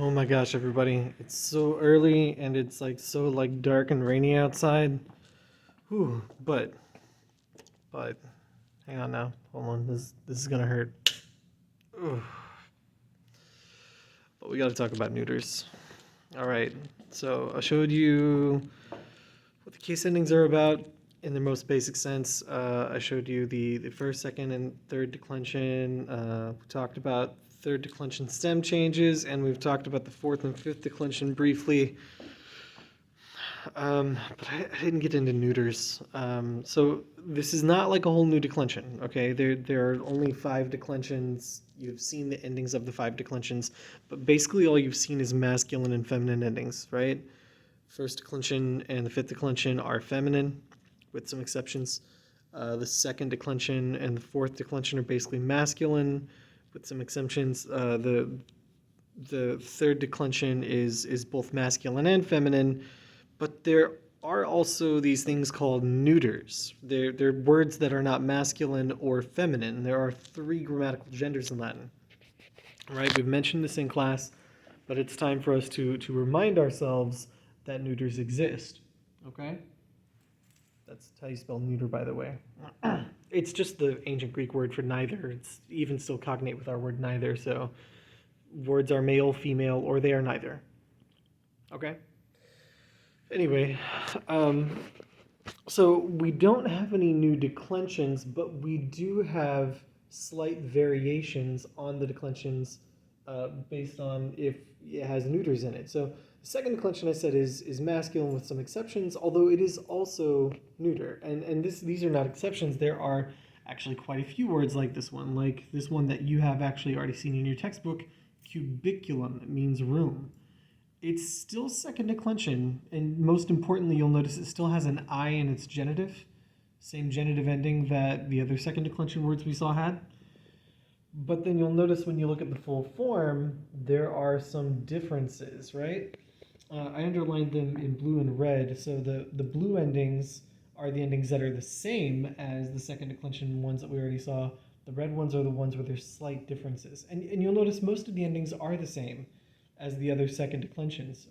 Oh my gosh, everybody. It's so early and it's like so like dark and rainy outside. Whew, but hang on now. Hold on. This is gonna hurt. Ugh. But we gotta talk about neuters. Alright, so I showed you what the case endings are about in their most basic sense. I showed you the first, second, and third declension. We talked about third declension stem changes, and we've talked about the fourth and fifth declension briefly. But I didn't get into neuters. So this is not like a whole new declension, okay? There are only 5 declensions. You've seen the endings of the 5 declensions, but basically all you've seen is masculine and feminine endings, right? First declension and the fifth declension are feminine, with some exceptions. The second declension and the fourth declension are basically masculine, with some exceptions. The third declension is both masculine and feminine, but there are also these things called neuters. They're words that are not masculine or feminine. There are 3 grammatical genders in Latin. Right? We've mentioned this in class, but it's time for us to remind ourselves that neuters exist. Okay? That's how you spell neuter, by the way. It's just the ancient Greek word for neither. It's even still cognate with our word neither, so words are male, female, or they are neither. Okay? Anyway, so we don't have any new declensions, but we do have slight variations on the declensions based on if it has neuters in it. So the second declension I said is masculine with some exceptions, although it is also neuter. And these are not exceptions. There are actually quite a few words like this one that you have actually already seen in your textbook, cubiculum. It means room. It's still second declension, and most importantly, you'll notice it still has an I in its genitive. Same genitive ending that the other second declension words we saw had. But then you'll notice when you look at the full form, there are some differences, right? I underlined them in blue and red, so the blue endings are the endings that are the same as the second declension ones that we already saw. The red ones are the ones where there's slight differences. And you'll notice most of the endings are the same as the other second declensions.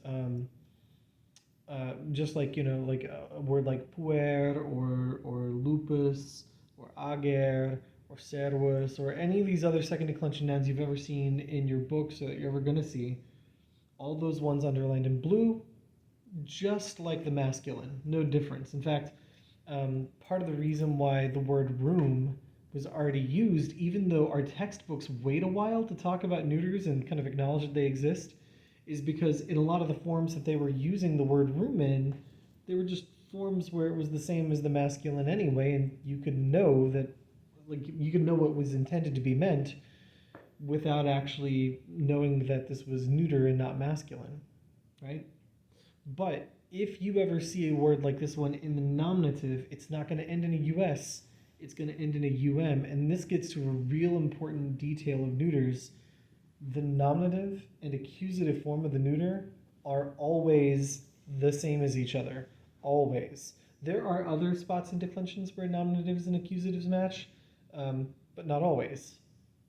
Just like, like a word like puer or lupus or ager or servus or any of these other second declension nouns you've ever seen in your books or that you're ever going to see, all those ones underlined in blue, just like the masculine, no difference. In fact, part of the reason why the word room was already used, even though our textbooks wait a while to talk about neuters and kind of acknowledge that they exist, is because in a lot of the forms that they were using the word room in, they were just forms where it was the same as the masculine anyway, and you could know that, like, you could know what was intended to be meant without actually knowing that this was neuter and not masculine, right? But if you ever see a word like this one in the nominative, it's not going to end in a US, it's going to end in a UM. And this gets to a real important detail of neuters. The nominative and accusative form of the neuter are always the same as each other. Always. There are other spots in declensions where nominatives and accusatives match, but not always.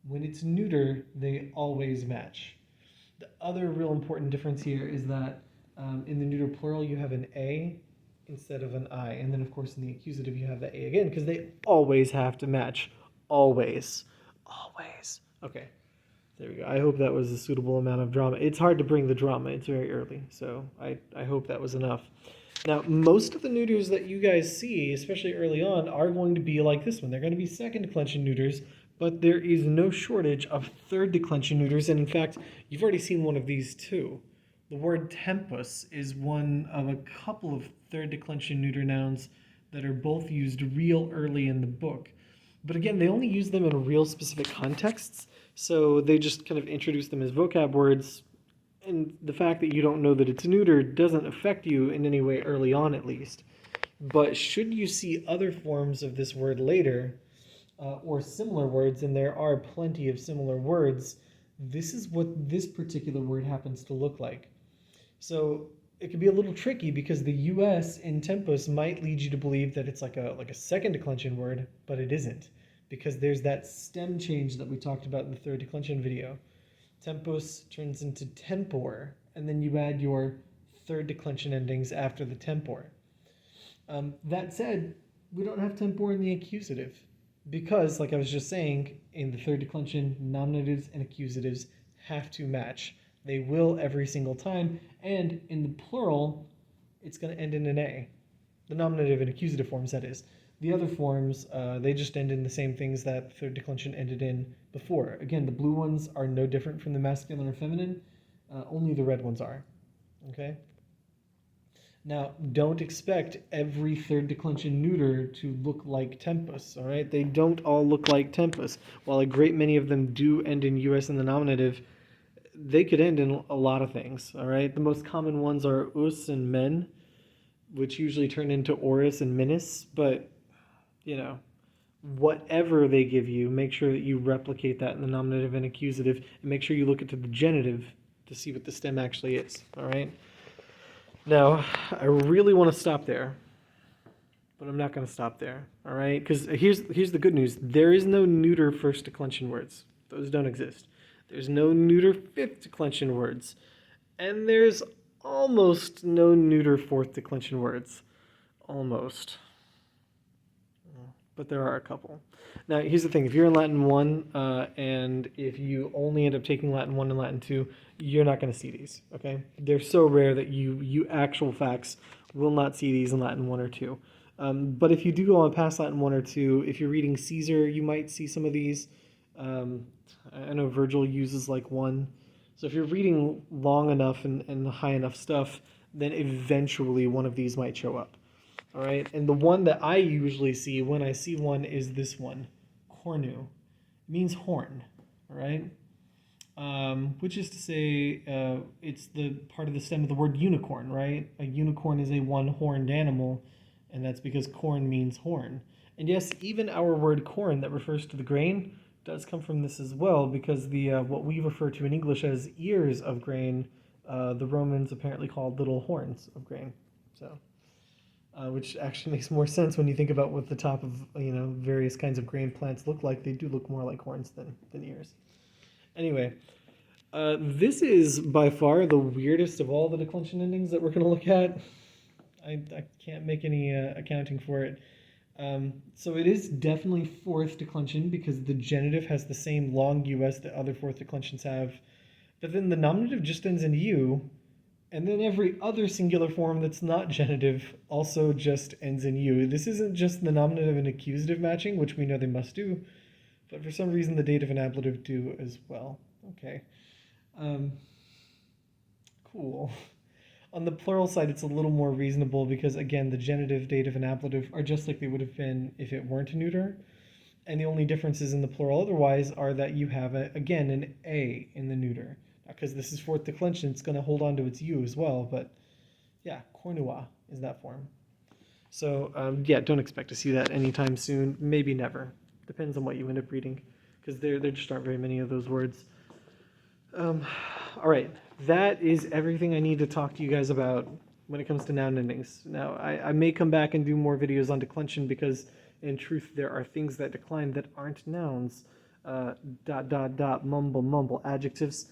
When it's neuter, they always match. The other real important difference here is that in the neuter plural, you have an A instead of an I. And then, of course, in the accusative, you have the A again, because they always have to match. Always. Always. Okay, there we go. I hope that was a suitable amount of drama. It's hard to bring the drama. It's very early, so I hope that was enough. Now, most of the neuters that you guys see, especially early on, are going to be like this one. They're going to be second declension neuters, but there is no shortage of third declension neuters. And in fact, you've already seen one of these too. The word tempus is one of a couple of third declension neuter nouns that are both used real early in the book. But again, they only use them in real specific contexts, so they just kind of introduce them as vocab words, and the fact that you don't know that it's neuter doesn't affect you in any way early on, at least. But should you see other forms of this word later, or similar words, and there are plenty of similar words, this is what this particular word happens to look like. So it could be a little tricky because the US in tempus might lead you to believe that it's like a second declension word, but it isn't, because there's that stem change that we talked about in the third declension video. Tempus turns into tempor, and then you add your third declension endings after the tempor. That said, we don't have tempor in the accusative because, like I was just saying, in the third declension, nominatives and accusatives have to match. They will every single time, and in the plural, it's going to end in an A. The nominative and accusative forms, that is. The other forms, they just end in the same things that the third declension ended in before. Again, the blue ones are no different from the masculine or feminine. Only the red ones are. Okay? Now, don't expect every third declension neuter to look like tempus, all right? They don't all look like tempus. While a great many of them do end in us in the nominative, they could end in a lot of things, all right? The most common ones are us and men, which usually turn into orus and minis, but, you know, whatever they give you, make sure that you replicate that in the nominative and accusative, and make sure you look into the genitive to see what the stem actually is, all right? Now, I really want to stop there, but I'm not going to stop there, all right? Because here's the good news. There is no neuter first declension words. Those don't exist. There's no neuter fifth declension words. And there's almost no neuter fourth declension words. Almost. But there are a couple. Now, here's the thing. If you're in Latin 1, and if you only end up taking Latin 1 and Latin 2, you're not going to see these, okay? They're so rare that you actual facts will not see these in Latin 1 or 2. But if you do go on past Latin 1 or 2, if you're reading Caesar, you might see some of these. I know Virgil uses like 1. So if you're reading long enough and high enough stuff, then eventually one of these might show up. All right, and the one that I usually see when I see one is this one, cornu. It means horn, all right? Which is to say, it's the part of the stem of the word unicorn, right? A unicorn is a one-horned animal, and that's because corn means horn. And yes, even our word corn that refers to the grain does come from this as well, because the what we refer to in English as ears of grain, the Romans apparently called little horns of grain. So. Which actually makes more sense when you think about what the top of various kinds of grain plants look like. They do look more like horns than ears. Anyway, this is by far the weirdest of all the declension endings that we're going to look at. I can't make any accounting for it. So it is definitely fourth declension because the genitive has the same long US that other fourth declensions have. But then the nominative just ends in U. And then every other singular form that's not genitive also just ends in U. This isn't just the nominative and accusative matching, which we know they must do, but for some reason the dative and ablative do as well. Okay. Cool. On the plural side, it's a little more reasonable because, again, the genitive, dative, and ablative are just like they would have been if it weren't a neuter. And the only differences in the plural otherwise are that you have, again, an A in the neuter. Because this is fourth declension, it's going to hold on to its U as well. But yeah, cornua is that form. So yeah, don't expect to see that anytime soon. Maybe never. Depends on what you end up reading. Because there just aren't very many of those words. All right, that is everything I need to talk to you guys about when it comes to noun endings. Now, I may come back and do more videos on declension because, in truth, there are things that decline that aren't nouns. ... mumble, adjectives.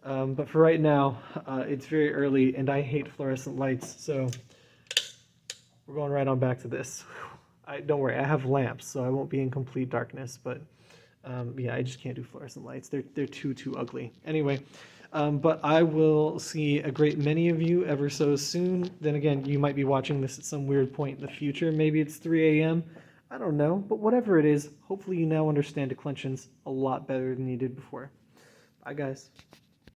But for right now, it's very early, and I hate fluorescent lights, so we're going right on back to this. Don't worry, I have lamps, so I won't be in complete darkness, but yeah, I just can't do fluorescent lights. They're too ugly. Anyway, but I will see a great many of you ever so soon. Then again, you might be watching this at some weird point in the future. Maybe it's 3 a.m. I don't know, but whatever it is, hopefully you now understand declensions a lot better than you did before. Bye, guys.